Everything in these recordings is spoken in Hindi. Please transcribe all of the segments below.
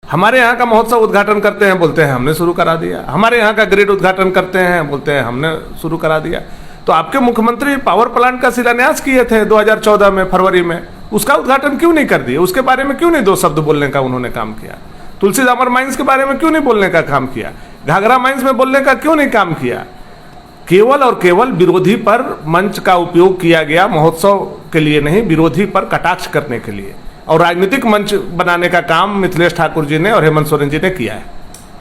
हमारे यहाँ का महोत्सव उद्घाटन करते हैं, बोलते हैं हमने शुरू करा दिया। हमारे यहाँ का ग्रिड उद्घाटन करते हैं, बोलते हैं हमने शुरू करा दिया। तो आपके मुख्यमंत्री पावर प्लांट का शिलान्यास किए थे 2014 में फरवरी में, उसका उद्घाटन क्यों नहीं कर दिए? उसके बारे में क्यों नहीं दो शब्द बोलने का उन्होंने काम किया? तुलसी दामर माइंस के बारे में क्यों नहीं बोलने का काम किया? घाघरा माइंस में बोलने का क्यों नहीं काम किया? केवल और केवल विरोधी पर मंच का उपयोग किया गया, महोत्सव के लिए नहीं, विरोधी पर कटाक्ष करने के लिए और राजनीतिक मंच बनाने का काम मिथिलेश ठाकुर जी ने और हेमंत सोरेन जी ने किया है।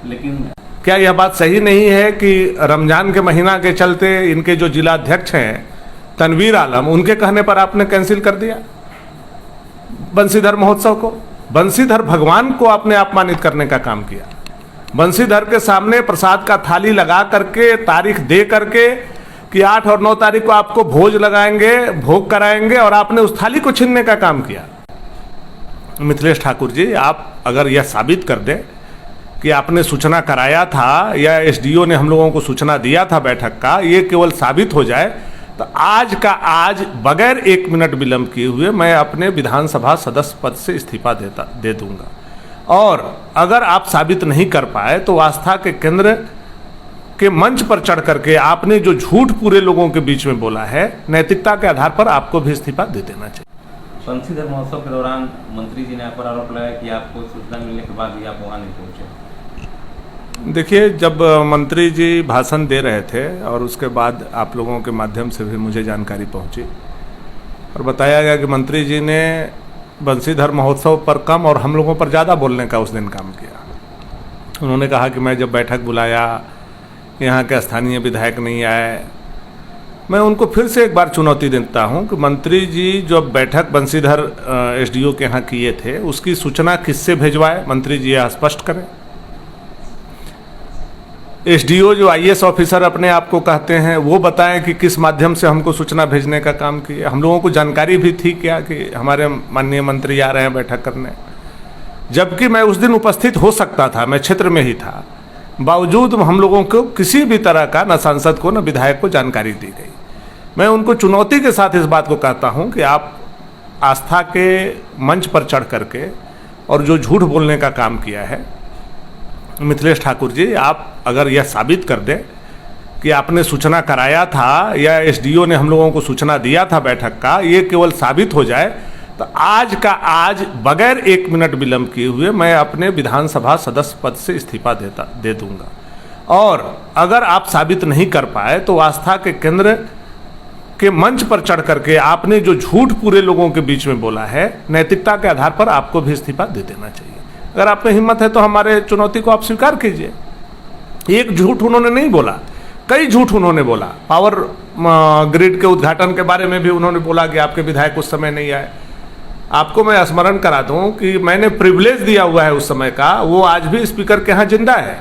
लेकिन क्या यह बात सही नहीं है कि रमजान के महीना के चलते इनके जो जिला अध्यक्ष हैं तनवीर आलम, उनके कहने पर आपने कैंसिल कर दिया बंसीधर महोत्सव को? बंसीधर भगवान को आपने अपमानित करने का काम किया। बंसीधर के सामने प्रसाद का थाली लगा करके, तारीख दे करके कि 8 और 9 तारीख को आपको भोज लगाएंगे, भोग कराएंगे, और आपने उस थाली को छीनने का काम किया। मिथिलेश ठाकुर जी, आप अगर यह साबित कर दें कि आपने सूचना कराया था या एसडीओ ने हम लोगों को सूचना दिया था बैठक का, ये केवल साबित हो जाए तो आज का आज बगैर 1 मिनट विलंब किए हुए मैं अपने विधानसभा सदस्य पद से इस्तीफा दे दूंगा। और अगर आप साबित नहीं कर पाए तो आस्था के केंद्र के मंच पर चढ़ करके आपने जो झूठ पूरे लोगों के बीच में बोला है, नैतिकता के आधार पर आपको भी इस्तीफा दे देना चाहिए। बंसीधर महोत्सव के दौरान मंत्री जी ने आप पर आरोप लगाया कि आपको सूचना मिलने के बाद भी आप वहाँ नहीं पहुँचे। देखिए, जब मंत्री जी भाषण दे रहे थे और उसके बाद आप लोगों के माध्यम से भी मुझे जानकारी पहुंची और बताया गया कि मंत्री जी ने बंसीधर महोत्सव पर कम और हम लोगों पर ज़्यादा बोलने का उस दिन काम किया। उन्होंने कहा कि मैं जब बैठक बुलाया, यहाँ के स्थानीय विधायक नहीं आए। मैं उनको फिर से एक बार चुनौती देता हूँ कि मंत्री जी जो बैठक बंसीधर एसडीओ के यहाँ किए थे, उसकी सूचना किससे भेजवाए? मंत्री जी यह स्पष्ट करें। एसडीओ जो आईएएस ऑफिसर अपने आप को कहते हैं, वो बताएं कि किस माध्यम से हमको सूचना भेजने का काम किए। हम लोगों को जानकारी भी थी क्या कि हमारे माननीय मंत्री आ रहे हैं बैठक करने? जबकि मैं उस दिन उपस्थित हो सकता था, मैं क्षेत्र में ही था, बावजूद हम लोगों को किसी भी तरह का न सांसद को न विधायक को जानकारी दी गई। मैं उनको चुनौती के साथ इस बात को कहता हूं कि आप आस्था के मंच पर चढ़ करके और जो झूठ बोलने का काम किया है, मिथिलेश ठाकुर जी, आप अगर यह साबित कर दें कि आपने सूचना कराया था या एसडीओ ने हम लोगों को सूचना दिया था बैठक का, ये केवल साबित हो जाए तो आज का आज बगैर 1 मिनट विलंब किए हुए मैं अपने विधानसभा सदस्य पद से इस्तीफा दे दूंगा। और अगर आप साबित नहीं कर पाए तो आस्था के केंद्र के मंच पर चढ़ करके आपने जो झूठ पूरे लोगों के बीच में बोला है, नैतिकता के आधार पर आपको भी इस्तीफा दे देना चाहिए। अगर आप में हिम्मत है तो हमारे चुनौती को आप स्वीकार कीजिए। एक झूठ उन्होंने नहीं बोला, कई झूठ उन्होंने बोला। पावर ग्रिड के उद्घाटन के बारे में भी उन्होंने बोला कि आपके विधायक उस समय नहीं आए। आपको मैं स्मरण करा दूं कि मैंने प्रिविलेज दिया हुआ है उस समय का, वो आज भी स्पीकर के यहाँ जिंदा है।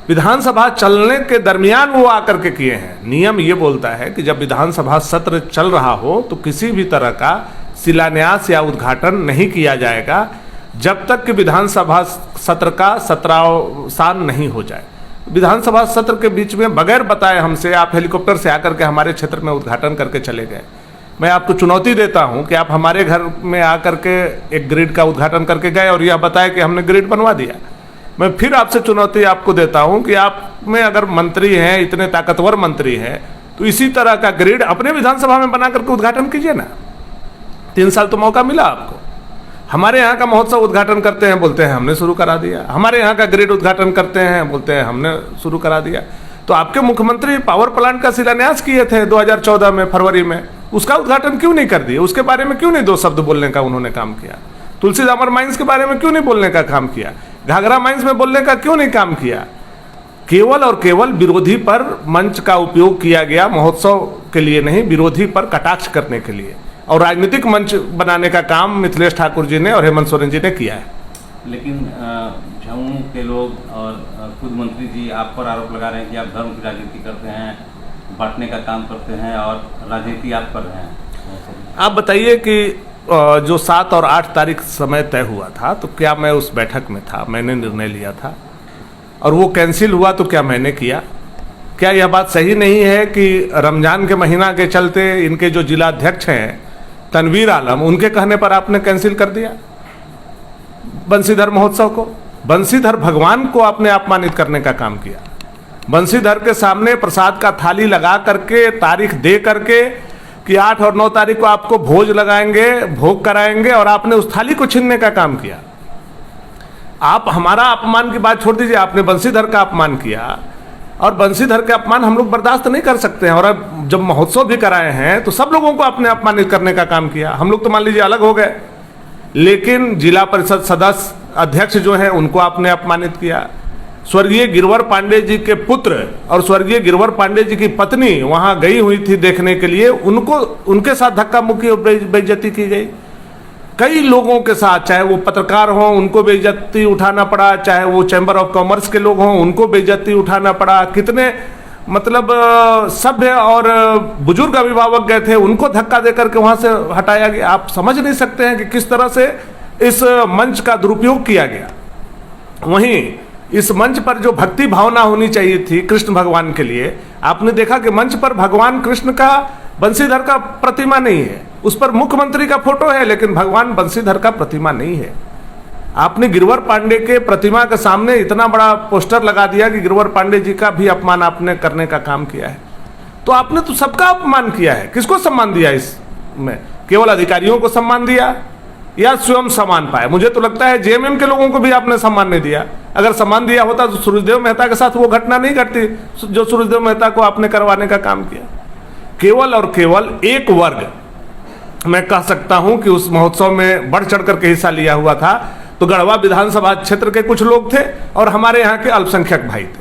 विधानसभा चलने के दरमियान वो आकर के किए हैं। नियम ये बोलता है कि जब विधानसभा सत्र चल रहा हो तो किसी भी तरह का शिलान्यास या उद्घाटन नहीं किया जाएगा जब तक कि विधानसभा सत्र का सत्रावसान नहीं हो जाए। विधानसभा सत्र के बीच में बगैर बताए हमसे आप हेलीकॉप्टर से आकर के हमारे क्षेत्र में उद्घाटन करके चले गए। मैं आपको चुनौती देता हूं कि आप हमारे घर में आकर के एक ग्रिड का उद्घाटन करके गए और यह बताया कि हमने ग्रिड बनवा दिया। मैं फिर आपसे चुनौती आपको देता हूं कि आप में अगर मंत्री हैं, इतने ताकतवर मंत्री हैं, तो इसी तरह का ग्रिड अपने विधानसभा में बना करके उद्घाटन कीजिए ना। 3 साल तो मौका मिला आपको। हमारे यहाँ का महोत्सव उद्घाटन करते हैं, बोलते हैं हमने शुरू करा दिया। हमारे यहाँ का ग्रिड उद्घाटन करते हैं, बोलते हैं हमने शुरू करा दिया। तो आपके मुख्यमंत्री पावर प्लांट का शिलान्यास किए थे 2014 में फरवरी में, उसका उद्घाटन क्यों नहीं कर दिए? उसके बारे में क्यों नहीं दो शब्द बोलने का उन्होंने काम किया? तुलसी दामर माइंस के बारे में क्यों नहीं बोलने का काम किया? घाघरा माइंस में बोलने का क्यों नहीं काम किया? केवल और केवल विरोधी पर मंच का उपयोग किया गया, महोत्सव के लिए नहीं, विरोधी पर कटाक्ष करने के लिए और राजनीतिक मंच बनाने का काम मिथिलेश ठाकुर जी ने और हेमंत सोरेन जी ने किया है। लेकिन झामुमो के लोग और खुद मंत्री जी आप पर आरोप लगा रहे हैं कि आप धर्म की राजनीति करते हैं, बांटने का काम करते हैं और राजनीति आप कर रहे हैं। आप बताइए कि जो 7 और 8 तारीख समय तय हुआ था, तो क्या मैं उस बैठक में था? मैंने निर्णय लिया था और वो कैंसिल हुआ तो क्या मैंने किया? क्या यह बात सही नहीं है कि रमजान के महीना के चलते इनके जो जिला अध्यक्ष हैं तनवीर आलम, उनके कहने पर आपने कैंसिल कर दिया बंसीधर महोत्सव को? बंशीधर भगवान को आपने अपमानित करने का काम किया। बंशीधर के सामने प्रसाद का थाली लगा करके, तारीख दे करके कि 8 और 9 तारीख को आपको भोज लगाएंगे, भोग कराएंगे, और आपने उस थाली को छीनने का काम किया। आप हमारा अपमान की बात छोड़ दीजिए, आपने बंशीधर का अपमान किया, और बंशीधर के अपमान हम लोग बर्दाश्त नहीं कर सकते हैं। और अब जब महोत्सव भी कराए हैं तो सब लोगों को आपने अपमानित करने का काम किया। हम लोग तो मान लीजिए अलग हो गए, लेकिन जिला परिषद सदस्य अध्यक्ष जो है उनको आपने अपमानित किया। स्वर्गीय गिरवर पांडे जी के पुत्र और स्वर्गीय गिरवर पांडे जी की पत्नी वहां गई हुई थी देखने के लिए, उनको उनके साथ धक्का मुक्की और बेइज्जती की गई। कई लोगों के साथ, चाहे वो पत्रकार हों उनको बेइज्जती उठाना पड़ा, चाहे वो चैम्बर ऑफ कॉमर्स के लोग हों उनको बेइज्जती उठाना पड़ा। कितने मतलब सभ्य और बुजुर्ग अभिभावक गए थे, उनको धक्का देकर के वहां से हटाया गया। आप समझ नहीं सकते हैं कि किस तरह से इस मंच का दुरुपयोग किया गया। वहीं इस मंच पर जो भक्ति भावना होनी चाहिए थी कृष्ण भगवान के लिए, आपने देखा कि मंच पर भगवान कृष्ण का, बंशीधर का प्रतिमा नहीं है। उस पर मुख्यमंत्री का फोटो है, लेकिन भगवान बंशीधर का प्रतिमा नहीं है। आपने गिरवर पांडे के प्रतिमा के सामने इतना बड़ा पोस्टर लगा दिया कि गिरवर पांडे जी का भी अपमान आपने करने का काम किया है। तो आपने तो सबका अपमान किया है। किसको सम्मान दिया इसमें? केवल अधिकारियों को सम्मान दिया या स्वयं सम्मान पाए? मुझे तो लगता है जेएमएम के लोगों को भी आपने सम्मान नहीं दिया। अगर सम्मान दिया होता तो सूरजदेव मेहता के साथ वो घटना नहीं घटती जो सूरजदेव मेहता को आपने करवाने का काम किया। केवल और केवल एक वर्ग, मैं कह सकता हूं कि उस महोत्सव में बढ़ चढ़ करके हिस्सा लिया हुआ था तो गढ़वा विधानसभा क्षेत्र के कुछ लोग थे और हमारे यहाँ के अल्पसंख्यक भाई थे।